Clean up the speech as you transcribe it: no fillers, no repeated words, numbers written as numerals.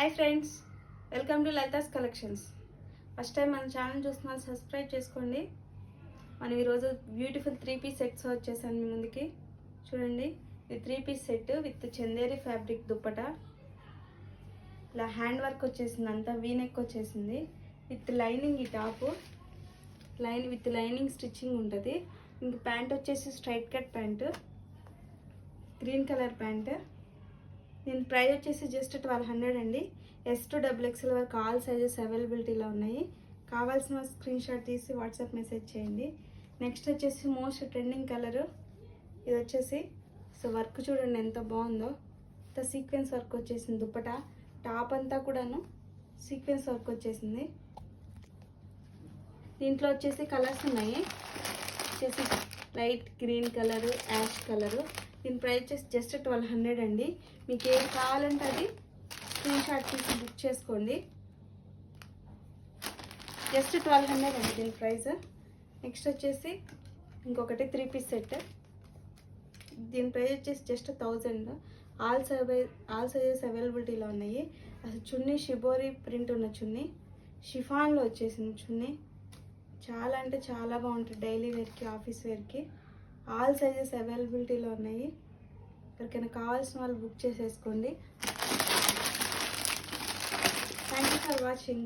Hi friends, welcome to Lalitha's collections. First time మన channel చూస్తున్న subscribe చేసుకోండి. మనం ఈరోజు బ్యూటిఫుల్ 3-పీస్ సెట్స్ వచ్చేసాను మీ ముందుకి. చూడండి, ఇది 3-పీస్ set with Chanderi fabric dupatta. ఇలా హ్యాండ్ వర్క్ వచ్చేసింది, అంతా వీనెక్ వచ్చేసింది విత్ లైనింగ్. ఈ టాపు విత్ లైనింగ్ స్టిచ్చింగ్ ఉంటుంది. ఇంక ప్యాంట్ వచ్చేసి straight cut pant, green colour pant. దీని ప్రైస్ వచ్చేసి జస్ట్ 1200 అండి. S to XXL వరకు ఆల్ సైజెస్ అవైలబిలిటీలో ఉన్నాయి. కావాల్సిన స్క్రీన్ షాట్ తీసి వాట్సాప్ మెసేజ్ చేయండి. నెక్స్ట్ వచ్చేసి మోస్ట్ ట్రెండింగ్ కలరు ఇది వచ్చేసి. సో వర్క్ చూడండి ఎంత బాగుందో, ఇంత సీక్వెన్స్ వర్క్ వచ్చేసింది. దుప్పటా టాప్ అంతా కూడాను సీక్వెన్స్ వర్క్ వచ్చేసింది. దీంట్లో వచ్చేసి కలర్స్ ఉన్నాయి. వచ్చేసి light green colour, ash colour. దీని ప్రైస్ వచ్చేసి జస్ట్ 1200 అండి. మీకు ఏది కావాలంటే అది స్క్రీన్ షాట్ తీసి బుక్ చేసుకోండి. జస్ట్ 1200 అండి దీని ప్రైస్. నెక్స్ట్ వచ్చేసి ఇంకొకటి 3-పీస్ సెట్. దీని ప్రైస్ వచ్చేసి జస్ట్ 1000. ఆల్ సైజెస్ అవైలబిలిటీలో ఉన్నాయి. అసలు చున్నీ షిబోరి ప్రింట్ ఉన్న చున్నీ, షిఫాన్లో వచ్చేసింది చున్నీ. చాలా అంటే చాలా బాగుంటుంది డైలీ వేర్కి, ఆఫీస్ వేర్కి. ఆల్ సైజెస్ అవైలబిలిటీలో ఉన్నాయి. ఎవరికైనా కావాల్సిన వాళ్ళు బుక్ చేసేసుకోండి. Thank you for watching.